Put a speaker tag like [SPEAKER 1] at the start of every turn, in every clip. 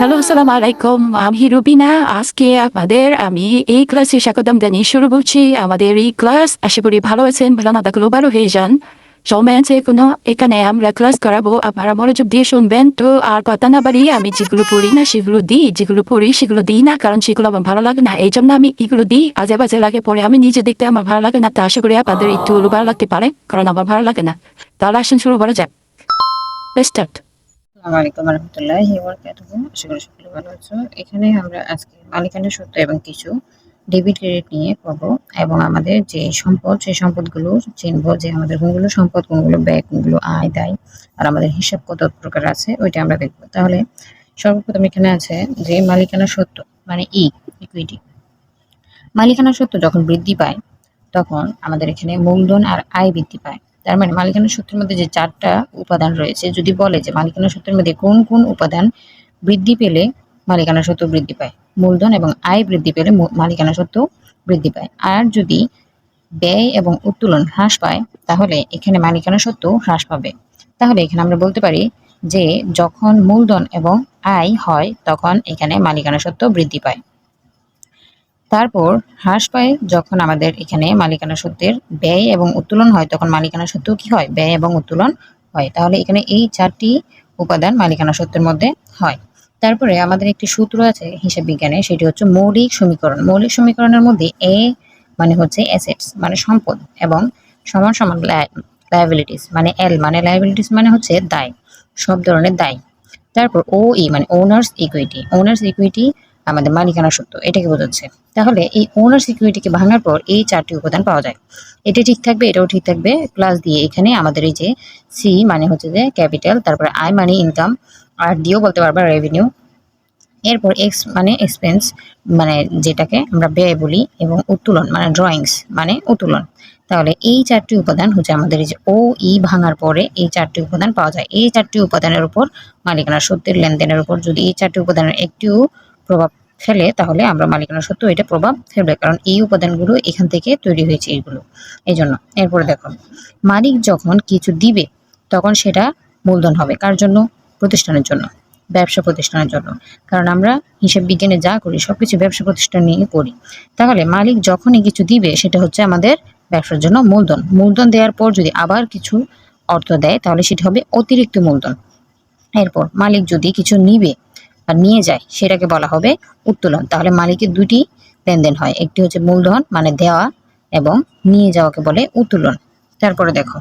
[SPEAKER 1] Hello, আসসালামু আলাইকুম। আমি রুবিনা। আজকে আমি এই ক্লাসে স্বাগতম জানিয়ে শুরু করছি। আমাদের এই ক্লাস আশা করি ভালো আছেন, ভালো না থাকলেও ভালো হয়ে যান। সময় আছে কোনো, এখানে আমরা ক্লাস করাবো, আপনারা মনোযোগ দিয়ে শুনবেন। তো আর কথা না বাড়িয়ে আমি যেগুলো পড়ি না সেগুলো দিই, যেগুলো পড়ি সেগুলো দিই না, কারণ সেগুলো আমার ভালো লাগে না। এই জন্য আমি এগুলো দিই, আজে বাজে লাগে পরে আমি নিজে দেখতে আমার ভালো লাগে না। তা আশা করি আপনাদের একটু ভালো লাগতে পারে, কারণ আমার ভালো লাগে না। তাহলে আসেন শুরু করা যাক। Let's start.
[SPEAKER 2] আসসালামু আলাইকুম রহমতুল্লাহি ওয়া বারাকাতুহু। আশা করি সকলে ভালো আছো। এখানে আমরা আজকে মালিকানার সত্ত্ব এবং কিছু ডেবিট ক্রেডিট নিয়ে পড়বো এবং আমাদের যে সম্পদ সেই সম্পদগুলো চিনবো, যে আমাদের কোনগুলো সম্পদ, কোনগুলো ব্যয়, কোনগুলো আয় দায়, আর আমাদের হিসাব কত প্রকার আছে ওইটা আমরা দেখবো। তাহলে সর্বপ্রথম এখানে আছে যে মালিকানার সত্ত্ব মানে ইকুইটি। মালিকানার সত্ত্ব যখন বৃদ্ধি পায় তখন আমাদের এখানে মূলধন আর আয় বৃদ্ধি পায়। তার মানে মালিকানার সত্ত্বের মধ্যে যে ৪টা উপাদান রয়েছে, যদি বলে যে মালিকানার সত্ত্বের মধ্যে কোন কোন উপাদান বৃদ্ধি পেলে মালিকানার সত্ত্ব বৃদ্ধি পায়, মূলধন এবং আয় বৃদ্ধি পেলে মালিকানার সত্ত্ব বৃদ্ধি পায়। আর যদি ব্যয় এবং উত্তোলন হ্রাস পায় তাহলে এখানে মালিকানার সত্ত্ব হ্রাস পাবে। তাহলে এখানে আমরা বলতে পারি যে যখন মূলধন এবং আয় হয় তখন এখানে মালিকানার সত্ত্ব বৃদ্ধি পায়। তারপর হ্রাস পায় যখন আমাদের এখানে মালিকানা সত্ত্বের ব্যয় এবং উত্তোলন হয়, তখন মালিকানা সত্ত্ব কি হয়? ব্যয় এবং উত্তোলন হয়। তাহলে এখানে এই ৪টি উপাদান মালিকানা সত্ত্বের মধ্যে হয়। তারপরে আমাদের একটি সূত্র আছে হিসাব বিজ্ঞানে, সেটি হচ্ছে মৌলিক সমীকরণ। মৌলিক সমীকরণের মধ্যে এ মানে হচ্ছে অ্যাসেটস মানে সম্পদ, এবং সমান সমান লায়াবিলিটিস মানে এল মানে লায়াবিলিটিস মানে হচ্ছে দায়, সব ধরনের দায়। তারপর ও ই মানে ওনার্স ইকুইটি। ওনার্স ইকুইটি আমাদের মালিকানা সত্ত্ব, এটাকে বোঝাচ্ছে। তাহলে এই ওনার্স ইকুইটিকে ভাঙার পর এই ৪টি উপাদান পাওয়া যায়। এটা ঠিক থাকবে, এটাও ঠিক থাকবে, প্লাস দিয়ে এখানে আমাদের এই যে সি মানে হচ্ছে যে ক্যাপিটাল, তারপরে আই মানে ইনকাম, আর ডিও বলতে পারবা রেভিনিউ, এরপর এক্স মানে এক্সপেন্স মানে যেটাকে আমরা ব্যয় বলি, এবং উত্তোলন মানে ড্রয়িংস মানে উত্তোলন। তাহলে এই ৪টি উপাদান হচ্ছে আমাদের এই যে ও ই ভাঙার পরে এই ৪টি উপাদান পাওয়া যায়। এই ৪টি উপাদানের উপর মালিকানা সত্ত্বের লেনদেনের উপর যদি এই ৪টি উপাদানের একটিও প্রভাব ফেলে তাহলে আমরা মালিকানা সত্ত্ব এটা প্রভাব ফেলবে, কারণ এই উপাদানগুলো এখান থেকে তৈরি হয়েছে এইগুলো, এই জন্য। এরপরে দেখো, মালিক যখন কিছু দিবে তখন সেটা মূলধন হবে। কার জন্য? প্রতিষ্ঠানের জন্য, ব্যবসা প্রতিষ্ঠানের জন্য। কারণ আমরা হিসাব বিজ্ঞানে যা করি সবকিছু ব্যবসা প্রতিষ্ঠান নিয়ে করি। তাহলে মালিক যখনই কিছু দিবে সেটা হচ্ছে আমাদের ব্যবসার জন্য মূলধন। মূলধন দেওয়ার পর যদি আবার কিছু অর্থ দেয় তাহলে সেটা হবে অতিরিক্ত মূলধন। এরপর মালিক যদি কিছু নিবে আর নিয়ে যায় সেটাকে বলা হবে উত্তোলন। তাহলে মালিকের দুটি লেনদেন হয়, একটি হচ্ছে মূলধন মানে দেওয়া, এবং নিয়ে যাওয়াকে বলে উত্তোলন। তারপরে দেখো,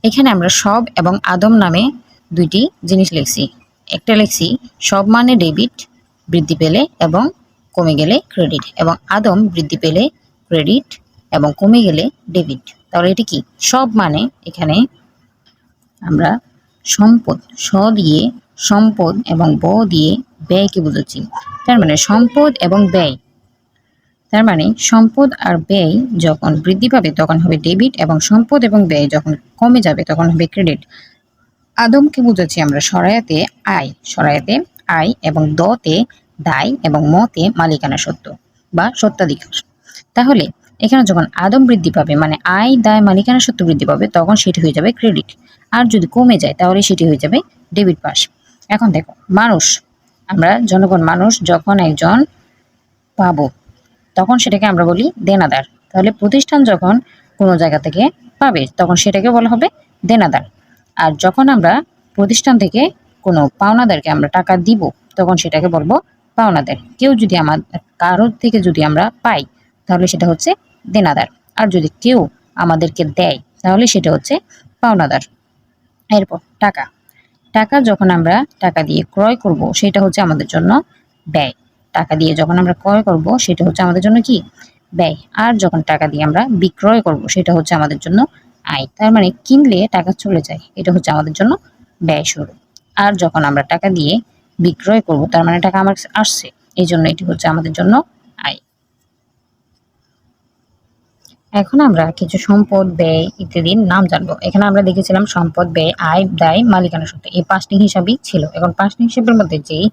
[SPEAKER 2] এখানে আমরা সব এবং আদম নামে দুইটি জিনিস লিখছি। একটা লিখছি সব মানে ডেবিট বৃদ্ধি পেলে এবং কমে গেলে ক্রেডিট, এবং আদম বৃদ্ধি পেলে ক্রেডিট এবং কমে গেলে ডেবিট। তাহলে এটা কি? সব মানে এখানে আমরা সম্পদ, স দিয়ে সম্পদ এবং ব দিয়ে ব্যয়কে বুঝাচ্ছি। তার মানে সম্পদ এবং ব্যয়, তার মানে সম্পদ আর ব্যয় যখন বৃদ্ধি পাবে তখন হবে ডেবিট, এবং সম্পদ এবং ব্যয় যখন কমে যাবে তখন হবে ক্রেডিট। আদমকে বুঝাচ্ছি আমরা সরায়াতে আয়, সরায়াতে আয়, এবং দতে দায়, এবং মতে মালিকানা সত্ত্ব বা সত্ত্বাধিকার। তাহলে এখানে যখন আদম বৃদ্ধি পাবে মানে আয় দায় মালিকানা সত্ত্ব বৃদ্ধি পাবে তখন সেটি হয়ে যাবে ক্রেডিট, আর যদি কমে যায় তাহলে সেটি হয়ে যাবে ডেবিট পাস। এখন দেখো, মানুষ, আমরা জনগণ মানুষ যখন একজন পাবো তখন সেটাকে আমরা বলি দেনাদার। তাহলে প্রতিষ্ঠান যখন কোনো জায়গা থেকে পাবে তখন সেটাকে বলা হবে দেনাদার। আর যখন আমরা প্রতিষ্ঠান থেকে কোনো পাওনাদারকে আমরা টাকা দিব তখন সেটাকে বলবো পাওনাদার। কেউ যদি কারোর থেকে যদি আমরা পাই তাহলে সেটা হচ্ছে দেনাদার, আর যদি কেউ আমাদেরকে দেয় তাহলে সেটা হচ্ছে পাওনাদার। এরপর টাকা, টাকা যখন আমরা টাকা দিয়ে ক্রয় করব সেটা হচ্ছে আমাদের জন্য ব্যয়। টাকা দিয়ে যখন আমরা ক্রয় করব সেটা হচ্ছে আমাদের জন্য কি? ব্যয়। আর যখন টাকা দিয়ে আমরা বিক্রয় করব সেটা হচ্ছে আমাদের জন্য আয়। তার মানে কিনলে টাকা চলে যায়, এটা হচ্ছে আমাদের জন্য ব্যয় শুরু। আর যখন আমরা টাকা দিয়ে বিক্রয় করব তার মানে টাকা আমার কাছে আসছে, এই জন্য এটি হচ্ছে আমাদের জন্য আয়। এখন আমরা কিছু সম্পদ, ব্যয় ইত্যাদির নাম জানবো। এখানে আমরা দেখেছিলাম সম্পদ, ব্যয়, আয়, দায়, মালিকানা সত্ত্ব, এই 5টি হিসাবই ছিল। এখন 5টি হিসাবের মধ্যে যেই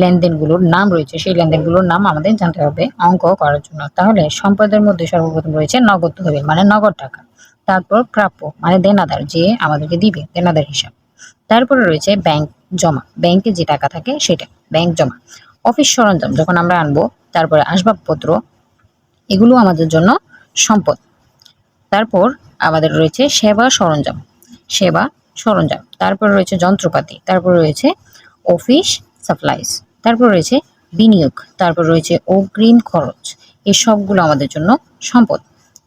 [SPEAKER 2] লেনদেনগুলোর নাম রয়েছে সেই লেনদেনগুলোর নাম আমাদের জানতে হবে অঙ্ক করার জন্য। তাহলে সম্পদের মধ্যে সর্বপ্রথম রয়েছে নগদ তহবিল মানে নগদ টাকা, তারপর প্রাপ্য মানে দেনাদার, যে আমাদেরকে দিবে, দেনাদার হিসাব, তারপরে রয়েছে ব্যাংক জমা, ব্যাংকে যে টাকা থাকে সেটা ব্যাংক জমা। অফিস সরঞ্জাম যখন আমরা আনবো, তারপরে আসবাবপত্র, এগুলো আমাদের জন্য সম্পদ। তারপর আমাদের রয়েছে সেবা সরঞ্জাম, সেবা সরঞ্জাম। তারপর রয়েছে যন্ত্রপাতি, তারপর রয়েছে অফিস সাপ্লাইজ, তারপর রয়েছে বিনিয়োগ, তারপর রয়েছে অগ্রিম খরচ। এই সবগুলো আমাদের জন্য সম্পদ।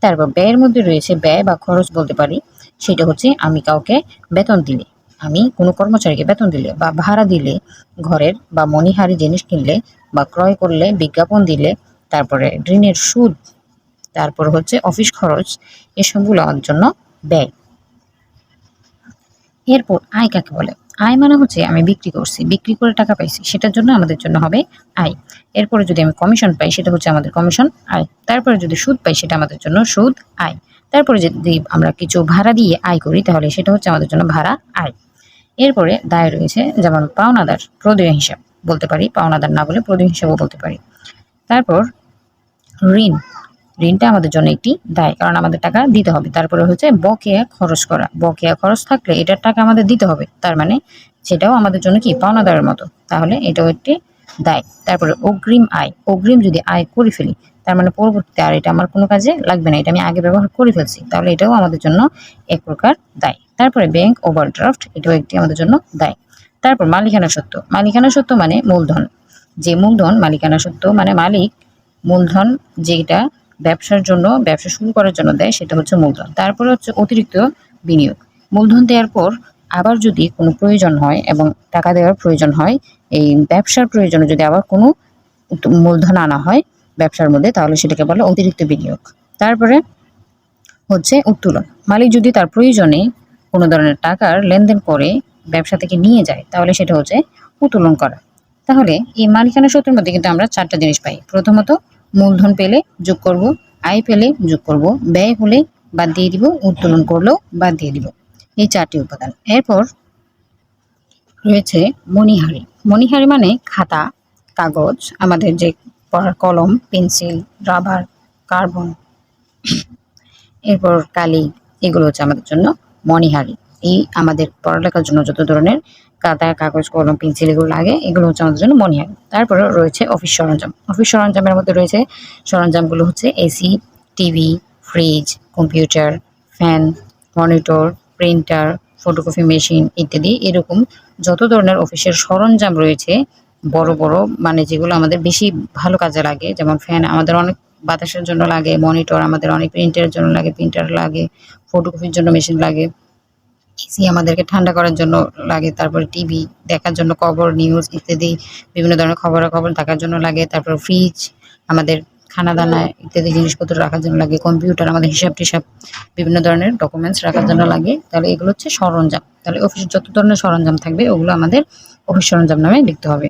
[SPEAKER 2] তারপর ব্যয়ের মধ্যে রয়েছে ব্যয় বা খরচ বলতে পারি, সেটা হচ্ছে আমি কাউকে বেতন দিলে, আমি কোনো কর্মচারীকে বেতন দিলে বা ভাড়া দিলে, ঘরের বা মণিহারি জিনিস কিনলে বা ক্রয় করলে, বিজ্ঞাপন দিলে, তারপরে ঋণের সুদ, তারপর হচ্ছে অফিস খরচ, এসবগুলো আমাদের জন্য ব্যয়। এরপর আয় কাকে বলে? আয় মানে হচ্ছে আমি বিক্রি করছি, বিক্রি করে টাকা পাইছি, সেটার জন্য আমাদের জন্য হবে আয়। এরপরে যদি আমি কমিশন পাই, সেটা হচ্ছে আমাদের কমিশন আয়। তারপরে যদি সুদ পাই, সেটা আমাদের জন্য সুদ আয়। তারপরে যদি আমরা কিছু ভাড়া দিয়ে আয় করি, তাহলে সেটা হচ্ছে আমাদের জন্য ভাড়া আয়। এরপরে দায় রয়েছে, যেমন পাওনাদার, প্রদেয় হিসাব বলতে পারি, পাওনাদার না বলে প্রদেয় হিসাবও বলতে পারি। তারপর ঋণ, ঋণটা আমাদের জন্য একটি দায়, কারণ আমাদের টাকা দিতে হবে। তারপরে হচ্ছে বকেয়া খরচ করা, বকেয়া খরচ থাকলে এটার টাকা আমাদের দিতে হবে, তার মানে সেটাও আমাদের জন্য কি পাওনাদারের মতো, তাহলে এটাও একটি দায়। তারপরে অগ্রিম আয়, অগ্রিম যদি আয় করে ফেলি, তার মানে পরবর্তীতে আর এটা আমার কোনো কাজে লাগবে না, এটা আমি আগে ব্যবহার করে ফেলছি, তাহলে এটাও আমাদের জন্য এক প্রকার দায়। তারপরে ব্যাংক ওভারড্রাফট, এটাও একটি আমাদের জন্য দায়। তারপর মালিকানা সত্ত্ব, মালিকানা সত্ত্ব মানে মূলধন, যে মূলধন, মালিকানা সত্ত্ব মানে মালিক, মূলধন যেটা ব্যবসার জন্য, ব্যবসা শুরু করার জন্য দেয়, সেটা হচ্ছে মূলধন। তারপরে হচ্ছে অতিরিক্ত বিনিয়োগ, মূলধন দেওয়ার পর আবার যদি কোনো প্রয়োজন হয় এবং টাকা দেওয়ার প্রয়োজন হয়, এই ব্যবসার প্রয়োজনে যদি আবার কোনো মূলধন আনা হয় ব্যবসার মধ্যে, তাহলে সেটাকে বলে অতিরিক্ত বিনিয়োগ। তারপরে হচ্ছে উত্তোলন, মালিক যদি তার প্রয়োজনে কোনো ধরনের টাকার লেনদেন করে ব্যবসা থেকে নিয়ে যায়, তাহলে সেটা হচ্ছে উত্তোলন করা। তাহলে এই মালিকানা সত্ত্বের মধ্যে কিন্তু আমরা চারটা জিনিস পাই। প্রথমত মূলধন পেলে যোগ করব, আয় পেলে যোগ করব, ব্যয় হলে বাদ দিয়ে দিব, উত্তোলন করলেও বাদ দিয়ে দিব, এই চারটি উপাদান। এরপর রয়েছে মণিহারি, মণিহারি মানে খাতা, কাগজ, আমাদের যে পড়ার কলম, পেন্সিল, রাবার, কার্বন, এরপর কালি, এগুলো হচ্ছে আমাদের জন্য মণিহারি। এই আমাদের পড়ালেখার জন্য যত ধরনের খাতা, কাগজ, কলম, পেন্সিল এগুলো লাগে, এগুলো হচ্ছে আমাদের জন্য মণিহারি। তারপরে রয়েছে অফিস সরঞ্জাম, অফিস সরঞ্জামের মধ্যে রয়েছে সরঞ্জামগুলো হচ্ছে AC, TV, fridge, computer, fan, monitor, printer, photocopy machine ইত্যাদি। এরকম যত ধরনের অফিসের সরঞ্জাম রয়েছে, বড় বড় মানে যেগুলো আমাদের বেশি ভালো কাজে লাগে, যেমন ফ্যান আমাদের অনেক বাতাসের জন্য লাগে, মনিটর আমাদের অনেক প্রিন্টের জন্য লাগে, প্রিন্টার লাগে, ফটোকপির জন্য মেশিন লাগে, এসি আমাদেরকে ঠান্ডা করার জন্য লাগে, তারপরে টিভি দেখার জন্য খবর, নিউজ ইত্যাদি বিভিন্ন ধরনের খবরাখবর দেখার জন্য লাগে, তারপর ফ্রিজ আমাদের খানা দানা ইত্যাদি জিনিসপত্র রাখার জন্য লাগে, কম্পিউটার আমাদের হিসাব টিসাব বিভিন্ন ধরনের ডকুমেন্টস রাখার জন্য লাগে। তাহলে এগুলো হচ্ছে সরঞ্জাম। তাহলে অফিসের যত ধরনের সরঞ্জাম থাকবে ওগুলো আমাদের অফিস সরঞ্জাম নামে লিখতে হবে।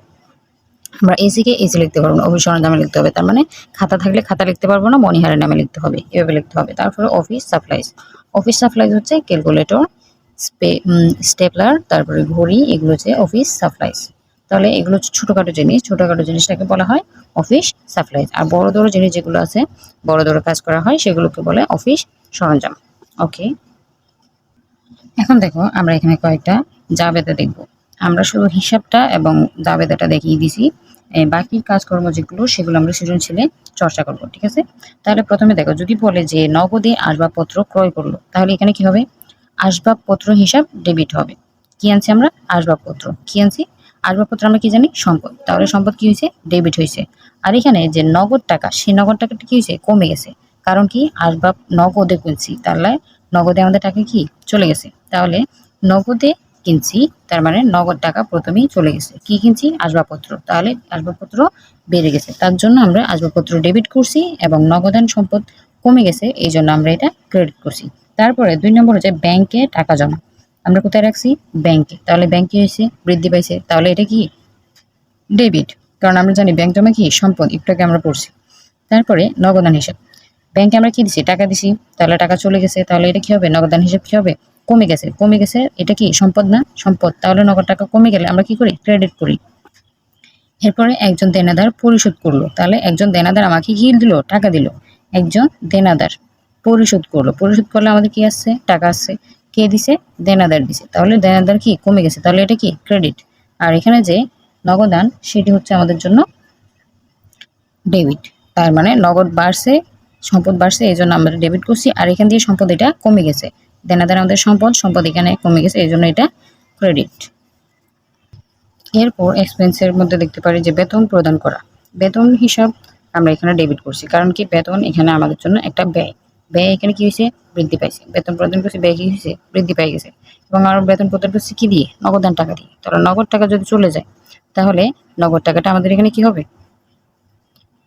[SPEAKER 2] আমরা এসিকে এসি লিখতে পারবো না, অফিস সরঞ্জামে লিখতে হবে। তার মানে খাতা থাকলে খাতা লিখতে পারবো না, মণিহারের নামে লিখতে হবে, এভাবে লিখতে হবে। তারপরে অফিস সাপ্লাইজ, অফিস সাপ্লাইজ হচ্ছে ক্যালকুলেটর, স্টেপলার, তারপরে ঘড়ি, এগুলো হচ্ছে অফিস সাপ্লাইজ। তাহলে এগুলো হচ্ছে ছোটোখাটো জিনিস, ছোটোখাটো জিনিসটাকে বলা হয় অফিস সাপ্লাইজ। আর বড় বড় জিনিস যেগুলো আছে, বড় বড় কাজ করা হয়, সেগুলোকে বলে অফিস সরঞ্জাম। ওকে, এখন দেখো আমরা এখানে কয়েকটা জাবেদা দেখব। আমরা শুধু হিসাবটা এবং জাবেদাটা দেখিয়ে দিছি, বাকি কাজকর্ম যেগুলো সেগুলো আমরা সৃজনশীলে চর্চা করব, ঠিক আছে? তাহলে প্রথমে দেখো, যদি বলে যে নগদে আসবাবপত্র ক্রয় করলো, তাহলে এখানে কি হবে? আসবাবপত্র হিসাব ডেবিট হবে। কি আনছি আমরা? আসবাবপত্র। কি আনছি? আসবাবপত্র আমরা কি জানি? সম্পদ। তাহলে সম্পদ কি হয়েছে? ডেবিট হয়েছে। আর এখানে যে নগদ টাকা, সেই নগদ টাকাটা কি হয়েছে? কমে গেছে। কারণ কি? আসবাব নগদে কিনছি, তাহলে নগদে আমাদের টাকা কি চলে গেছে। তাহলে নগদে কিনছি, তার মানে নগদ টাকা প্রথমেই চলে গেছে। কি কিনছি? আসবাবপত্র। তাহলে আসবাবপত্র বেড়ে গেছে, তার জন্য আমরা আসবাবপত্র ডেবিট করছি, এবং নগদান সম্পদ কমে গেছে, এই জন্য আমরা এটা ক্রেডিট করছি। তারপরে 2 নম্বর হচ্ছে ব্যাংকে টাকা জমা। আমরা কোথায় রাখছি? ব্যাংকে। তাহলে ব্যাংকে হয়েছে, বৃদ্ধি পাইছে, তাহলে এটা কি? ডেবিট। কারণ আমরা জানি ব্যাংক জমা কি? সম্পদ, একটু আগে আমরা পড়ছি। তারপরে নগদান হিসাব, ব্যাংকে আমরা কি দিছি? টাকা দিছি, তাহলে টাকা চলে গেছে, তাহলে এটা কি হবে? নগদান হিসাব কি হবে? কমে গেছে। কমে গেছে, এটা কি? সম্পদ না? সম্পদ। তাহলে নগদ টাকা কমে গেলে আমরা কি করি? ক্রেডিট করি। এরপরে একজন দেনাদার পরিশোধ করলো, তাহলে একজন দেনাদার আমাকে কি দিল? টাকা দিল। একজন দেনাদার পরিশোধ করলো, পরিশোধ করলে আমাদের কি আসছে? টাকা আসছে। কে দিছে? দেনাদার দিছে। তাহলে দেনাদার কি কমে গেছে, তাহলে এটা কি ক্রেডিট। আর এখানে যে নগদান সেটি হচ্ছে আমাদের জন্য ডেবিট। তার মানে নগদ বাড়ছে, সম্পদ বাড়ছে, এই জন্য আমরা ডেবিট করছি। আর এখান দিয়ে সম্পদ এটা কমে গেছে, দেনাদার আমাদের সম্পদ, সম্পদ এখানে কমে গেছে, এই জন্য এটা ক্রেডিট। এরপর এক্সপেন্সের মধ্যে দেখতে পারি যে বেতন প্রদান করা। বেতন হিসাব আমরা এখানে ডেবিট করছি, কারণ কি বেতন এখানে আমাদের জন্য একটা ব্যয়। ব্যয় এখানে কি হয়েছে? বৃদ্ধি পাইছে। বেতন প্রদান করছি, ব্যয় কি হয়েছে? বৃদ্ধি পাই গেছে। এবং আমরা বেতন প্রদান করছি কি দিয়ে? নগদান টাকা দিয়ে। তাহলে নগদ টাকা যদি চলে যায়, তাহলে নগদ টাকাটা আমাদের এখানে কি হবে?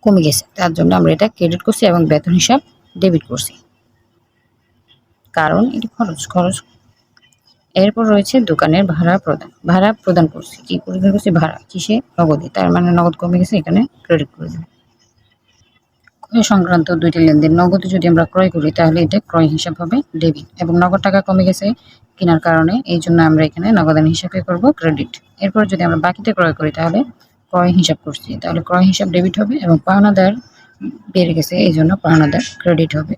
[SPEAKER 2] কমে গেছে। তার জন্য আমরা এটা ক্রেডিট করছি এবং বেতন হিসাব ডেবিট করছি, কারণ এটি খরচ। খরচ। এরপর রয়েছে দোকানের ভাড়া প্রদান। ভাড়া প্রদান করছি, কি প্রদান করছি? ভাড়া। কিসে? নগদে। তার মানে নগদ কমে গেছে, এখানে ক্রেডিট করে দেব। ক্রয় সংক্রান্ত দুইটি লেনদেন। নগদে যদি আমরা ক্রয় করি তাহলে এটা ক্রয় হিসাব হবে ডেবিট, এবং নগদ টাকা কমে গেছে কেনার কারণে, এই জন্য আমরা এখানে নগদান হিসাবে করব ক্রেডিট। এরপর যদি আমরা বাকিতে ক্রয় করি তাহলে ক্রয় হিসাব করছি, তাহলে ক্রয় হিসাব ডেবিট হবে, এবং পাওনাদার বেড়ে গেছে এই জন্য পাওনাদার ক্রেডিট হবে।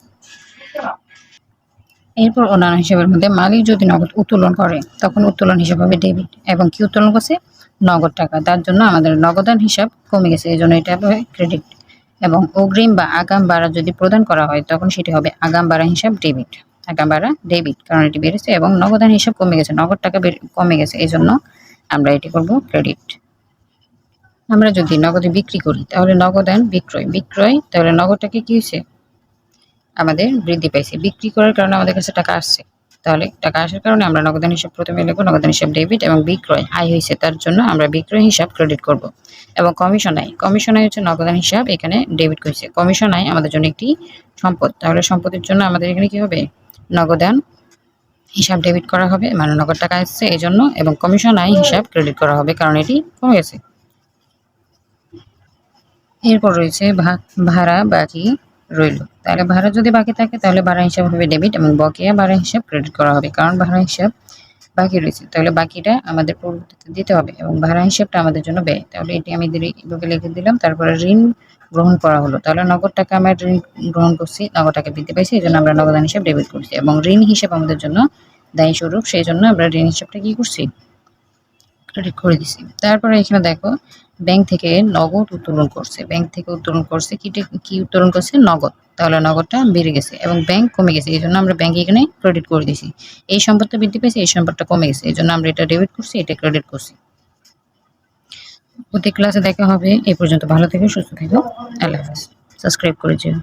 [SPEAKER 2] এরপর অন্যান্য হিসাবের মধ্যে মালিক যদি নগদ উত্তোলন করে তখন উত্তোলন হিসাব হবে ডেবিট, এবং কি উত্তোলন করছে? নগদ টাকা। তার জন্য আমাদের নগদান হিসাব কমে গেছে, এই জন্য এটা হবে ক্রেডিট। এবং অগ্রিম বা আগাম ভাড়া যদি প্রদান করা হয় তখন সেটি হবে আগাম ভাড়া হিসাব ডেবিট। আগাম ভাড়া ডেবিট, কারণ এটি বেড়েছে এবং নগদান হিসাব কমে গেছে, নগদ টাকা কমে গেছে, এই জন্য আমরা এটি করব ক্রেডিট। আমরা যদি নগদে বিক্রি করি তাহলে নগদান বিক্রয়। বিক্রয়, তাহলে নগদটাকে কি হয়েছে? আমাদের বৃদ্ধি পাইছে। বিক্রি করার কারণে আমাদের কাছে টাকা আসছে, তাহলে টাকা আসার কারণে আমরা নগদান হিসাব প্রথমে লিখবো, নগদান হিসাব ডেবিট, এবং বিক্রয় আয় হয়েছে তার জন্য আমরা বিক্রয় হিসাব ক্রেডিট করব। এবং কমিশন আয়। কমিশন আয় হচ্ছে নগদান হিসাব এখানে ডেবিট করেছে। কমিশন আয় আমাদের জন্য একটি সম্পদ, তাহলে সম্পদের জন্য আমাদের এখানে কি হবে? নগদান হিসাব ডেবিট করা হবে, মানে নগদ টাকা আসছে এই জন্য, এবং কমিশন আয় হিসাব ক্রেডিট করা হবে কারণ এটি কমে গেছে। এরপর রয়েছে ভাড়া বাকি রইল। তাহলে ভাড়া যদি বাকি থাকে তাহলে ভাড়া হিসাব হবে ডেবিট, এবং বকেয়া ভাড়া হিসাব ক্রেডিট করা হবে, কারণ ভাড়া হিসাব বাকি রয়েছে, তাহলে বাকিটা আমাদের পরবর্তীতে দিতে হবে, এবং ভাড়া হিসাবটা আমাদের জন্য ব্যয়। তাহলে এটি আমি এভাবে লিখে দিলাম। তারপরে ঋণ গ্রহণ করা হলো, তাহলে নগদ টাকা আমরা ঋণ গ্রহণ করছি, নগদ টাকা বৃদ্ধি পাইছে, এই জন্য আমরা নগদান হিসাব ডেবিট করছি, এবং ঋণ হিসাব আমাদের জন্য দায়ী স্বরূপ, সেই জন্য আমরা ঋণ হিসাবটা কি করছি? ক্রেডিট করে দিছি। তারপরে এখানে দেখো ব্যাংক থেকে নগদ উত্তোলন করছে। ব্যাংক থেকে উত্তোলন করছে, কি উত্তোলন করছে? নগদ। তাহলে নগদটা বেড়ে গেছে এবং ব্যাংক কমে গেছে, এই জন্য আমরা ব্যাংক এখানে ক্রেডিট করে দিছি। এই সম্পদটা বৃদ্ধি পেয়েছে, এই সম্পদটা কমে গেছে, এই জন্য আমরা এটা ডেবিট করছি, এটা ক্রেডিট করছি। প্রতি ক্লাসে দেখা হবে। এই পর্যন্ত ভালো থেকো, সুস্থ থেকো। আল্লাহ হাফেজ। সাবস্ক্রাইব করে যেও।